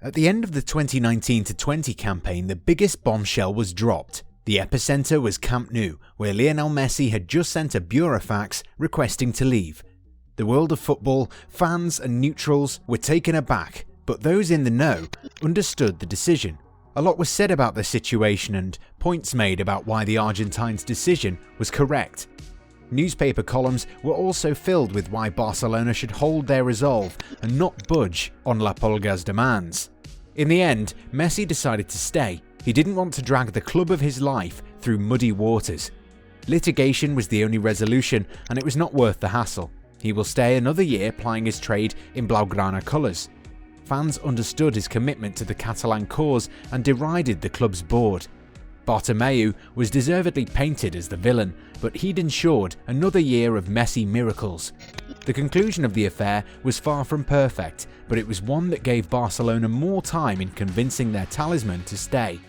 At the end of the 2019-20 campaign, the biggest bombshell was dropped. The epicenter was Camp Nou, where Lionel Messi had just sent a burofax requesting to leave. The world of football, fans and neutrals were taken aback, but those in the know understood the decision. A lot was said about the situation and points made about why the Argentine's decision was correct. Newspaper columns were also filled with why Barcelona should hold their resolve and not budge on La Pulga's demands. In the end, Messi decided to stay. He didn't want to drag the club of his life through muddy waters. Litigation was the only resolution, and it was not worth the hassle. He will stay another year plying his trade in Blaugrana colours. Fans understood his commitment to the Catalan cause and derided the club's board. Bartomeu was deservedly painted as the villain, but he'd ensured another year of Messi miracles. The conclusion of the affair was far from perfect, but it was one that gave Barcelona more time in convincing their talisman to stay.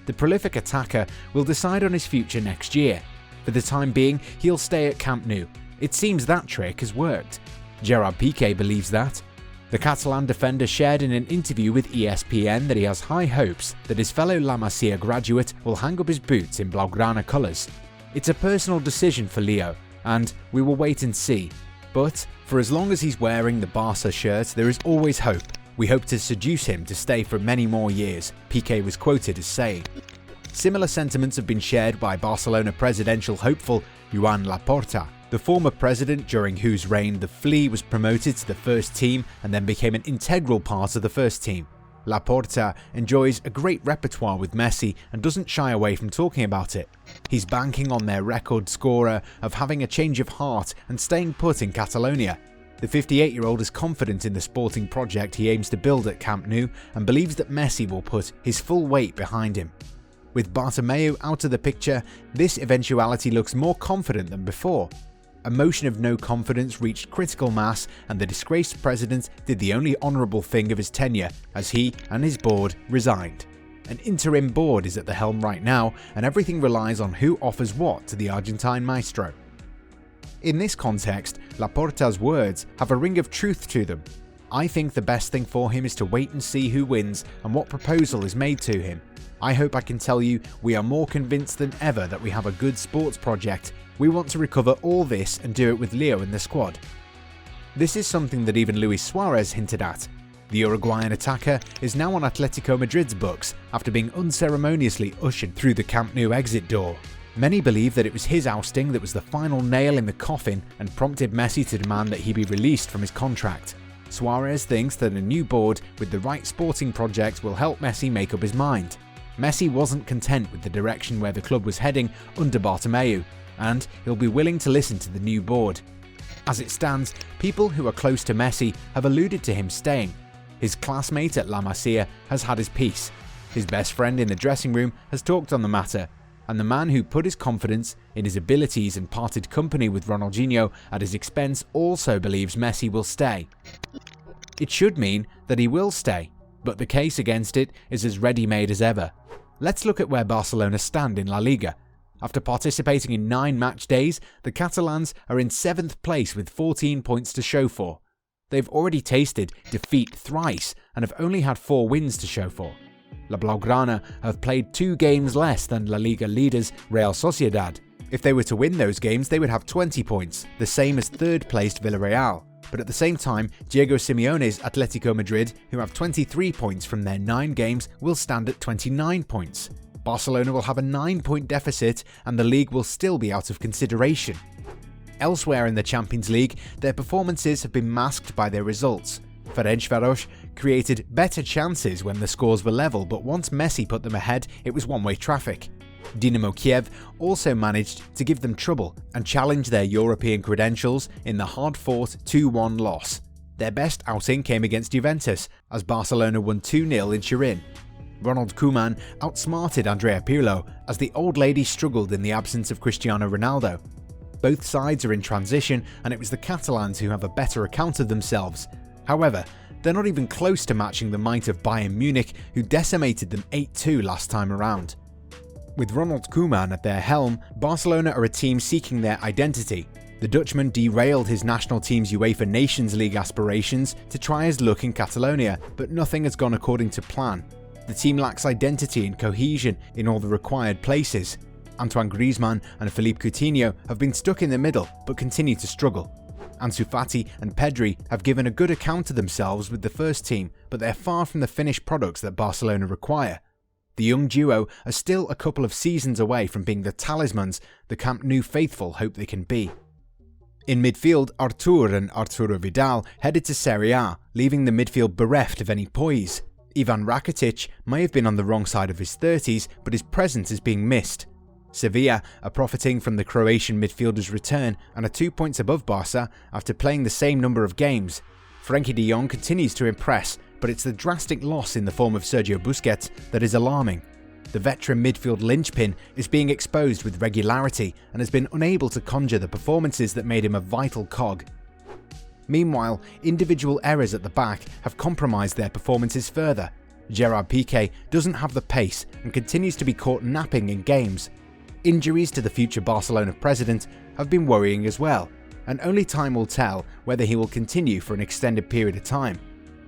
The prolific attacker will decide on his future next year. For the time being, he'll stay at Camp Nou. It seems that trick has worked. Gerard Piqué believes that. The Catalan defender shared in an interview with ESPN that he has high hopes that his fellow La Masia graduate will hang up his boots in Blaugrana colours. It's a personal decision for Leo, and we will wait and see. But for as long as he's wearing the Barca shirt, there is always hope. We hope to seduce him to stay for many more years, Piqué was quoted as saying. Similar sentiments have been shared by Barcelona presidential hopeful Joan Laporta, the former president during whose reign the Flea was promoted to the first team and then became an integral part of the first team. Laporta enjoys a great repertoire with Messi and doesn't shy away from talking about it. He's banking on their record scorer of having a change of heart and staying put in Catalonia. The 58-year-old is confident in the sporting project he aims to build at Camp Nou and believes that Messi will put his full weight behind him. With Bartomeu out of the picture, this eventuality looks more confident than before. A motion of no confidence reached critical mass, and the disgraced president did the only honourable thing of his tenure as he and his board resigned. An interim board is at the helm right now, and everything relies on who offers what to the Argentine maestro. In this context, Laporta's words have a ring of truth to them. I think the best thing for him is to wait and see who wins and what proposal is made to him. I hope I can tell you we are more convinced than ever that we have a good sports project. We want to recover all this and do it with Leo in the squad. This is something that even Luis Suarez hinted at. The Uruguayan attacker is now on Atletico Madrid's books after being unceremoniously ushered through the Camp Nou exit door. Many believe that it was his ousting that was the final nail in the coffin and prompted Messi to demand that he be released from his contract. Suarez thinks that a new board with the right sporting project will help Messi make up his mind. Messi wasn't content with the direction where the club was heading under Bartomeu, and he'll be willing to listen to the new board. As it stands, people who are close to Messi have alluded to him staying. His classmate at La Masia has had his piece. His best friend in the dressing room has talked on the matter, and the man who put his confidence in his abilities and parted company with Ronaldinho at his expense also believes Messi will stay. It should mean that he will stay, but the case against it is as ready-made as ever. Let's look at where Barcelona stand in La Liga. After participating in 9 match days, the Catalans are in 7th place with 14 points to show for. They've already tasted defeat thrice and have only had 4 wins to show for. La Blaugrana have played 2 games less than La Liga leaders Real Sociedad. If they were to win those games, they would have 20 points, the same as 3rd placed Villarreal. But at the same time, Diego Simeone's Atletico Madrid, who have 23 points from their 9 games, will stand at 29 points. Barcelona will have a 9-point deficit and the league will still be out of consideration. Elsewhere in the Champions League, their performances have been masked by their results. Ferencváros created better chances when the scores were level, but once Messi put them ahead, it was one-way traffic. Dynamo Kiev also managed to give them trouble and challenge their European credentials in the hard-fought 2-1 loss. Their best outing came against Juventus, as Barcelona won 2-0 in Turin. Ronald Koeman outsmarted Andrea Pirlo as the old lady struggled in the absence of Cristiano Ronaldo. Both sides are in transition, and it was the Catalans who have a better account of themselves. However, they're not even close to matching the might of Bayern Munich, who decimated them 8-2 last time around. With Ronald Koeman at their helm, Barcelona are a team seeking their identity. The Dutchman derailed his national team's UEFA Nations League aspirations to try his luck in Catalonia, but nothing has gone according to plan. The team lacks identity and cohesion in all the required places. Antoine Griezmann and Philippe Coutinho have been stuck in the middle but continue to struggle. Ansu Fati and Pedri have given a good account of themselves with the first team, but they're far from the finished products that Barcelona require. The young duo are still a couple of seasons away from being the talismans the Camp Nou faithful hope they can be. In midfield, Artur and Arturo Vidal headed to Serie A, leaving the midfield bereft of any poise. Ivan Rakitic may have been on the wrong side of his 30s, but his presence is being missed. Sevilla are profiting from the Croatian midfielder's return and are 2 points above Barca after playing the same number of games. Frenkie de Jong continues to impress, but it's the drastic loss in the form of Sergio Busquets that is alarming. The veteran midfield linchpin is being exposed with regularity and has been unable to conjure the performances that made him a vital cog. Meanwhile, individual errors at the back have compromised their performances further. Gerard Piqué doesn't have the pace and continues to be caught napping in games. Injuries to the future Barcelona president have been worrying as well, and only time will tell whether he will continue for an extended period of time.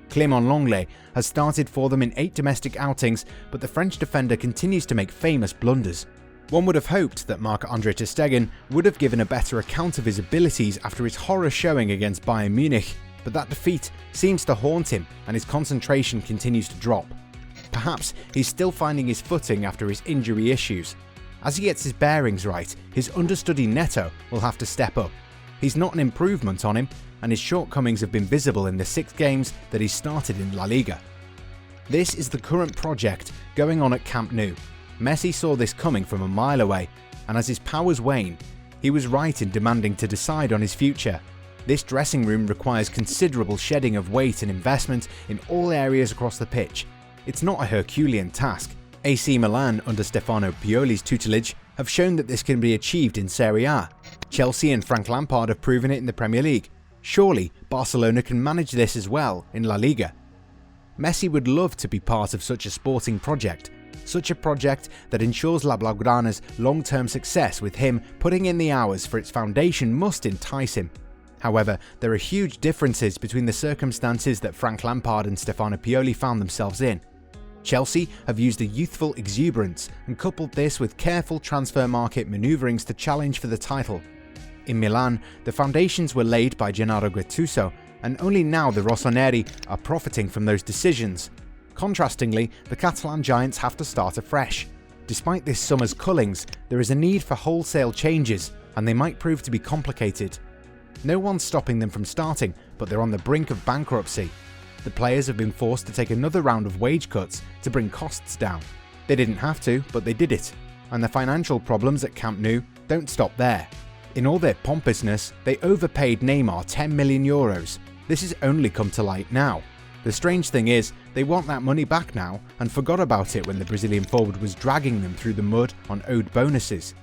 Clément Lenglet has started for them in 8 domestic outings, but the French defender continues to make famous blunders. One would have hoped that Marc-Andre ter Stegen would have given a better account of his abilities after his horror showing against Bayern Munich, but that defeat seems to haunt him and his concentration continues to drop. Perhaps he's still finding his footing after his injury issues. As he gets his bearings right, his understudy Neto will have to step up. He's not an improvement on him, and his shortcomings have been visible in the 6 games that he's started in La Liga. This is the current project going on at Camp Nou. Messi saw this coming from a mile away, and as his powers wane, he was right in demanding to decide on his future. This dressing room requires considerable shedding of weight and investment in all areas across the pitch. It's not a Herculean task. AC Milan under Stefano Pioli's tutelage have shown that this can be achieved in Serie A. Chelsea and Frank Lampard have proven it in the Premier League. Surely Barcelona can manage this as well in La Liga. Messi would love to be part of such a sporting project, such a project that ensures La Blaugrana's long-term success with him putting in the hours for its foundation must entice him. However, there are huge differences between the circumstances that Frank Lampard and Stefano Pioli found themselves in. Chelsea have used a youthful exuberance and coupled this with careful transfer market manoeuvrings to challenge for the title. In Milan, the foundations were laid by Gennaro Gattuso, and only now the Rossoneri are profiting from those decisions. Contrastingly, the Catalan giants have to start afresh. Despite this summer's cullings, there is a need for wholesale changes, and they might prove to be complicated. No one's stopping them from starting, but they're on the brink of bankruptcy. The players have been forced to take another round of wage cuts to bring costs down. They didn't have to, but they did it. And the financial problems at Camp Nou don't stop there. In all their pompousness, they overpaid Neymar €10 million. This has only come to light now. The strange thing is, they want that money back now and forgot about it when the Brazilian forward was dragging them through the mud on owed bonuses.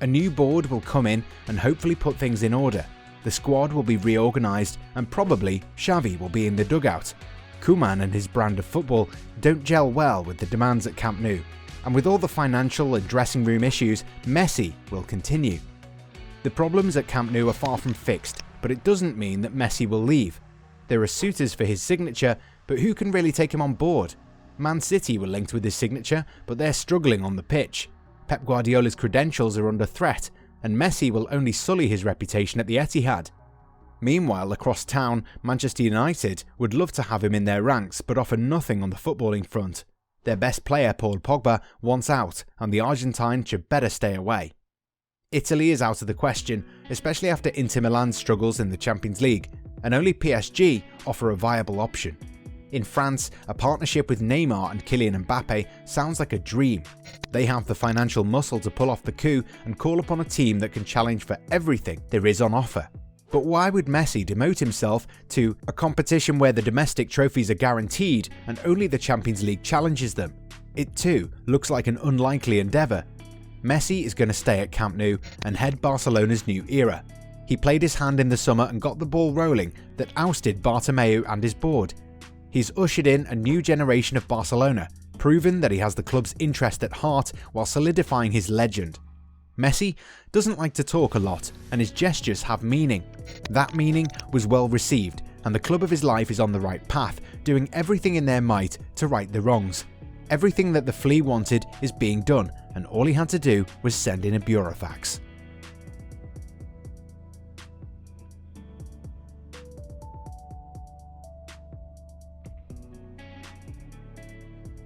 A new board will come in and hopefully put things in order. The squad will be reorganised and probably Xavi will be in the dugout. Koeman and his brand of football don't gel well with the demands at Camp Nou, and with all the financial and dressing room issues, Messi will continue. The problems at Camp Nou are far from fixed, but it doesn't mean that Messi will leave. There are suitors for his signature, but who can really take him on board? Man City were linked with his signature, but they're struggling on the pitch. Pep Guardiola's credentials are under threat, and Messi will only sully his reputation at the Etihad. Meanwhile, across town, Manchester United would love to have him in their ranks but offer nothing on the footballing front. Their best player, Paul Pogba, wants out, and the Argentine should better stay away. Italy is out of the question, especially after Inter Milan's struggles in the Champions League, and only PSG offer a viable option. In France, a partnership with Neymar and Kylian Mbappe sounds like a dream. They have the financial muscle to pull off the coup and call upon a team that can challenge for everything there is on offer. But why would Messi demote himself to a competition where the domestic trophies are guaranteed and only the Champions League challenges them? It too looks like an unlikely endeavour. Messi is going to stay at Camp Nou and head Barcelona's new era. He played his hand in the summer and got the ball rolling that ousted Bartomeu and his board. He's ushered in a new generation of Barcelona, proven that he has the club's interest at heart while solidifying his legend. Messi doesn't like to talk a lot, and his gestures have meaning. That meaning was well received, and the club of his life is on the right path, doing everything in their might to right the wrongs. Everything that the flea wanted is being done, and all he had to do was send in a burofax.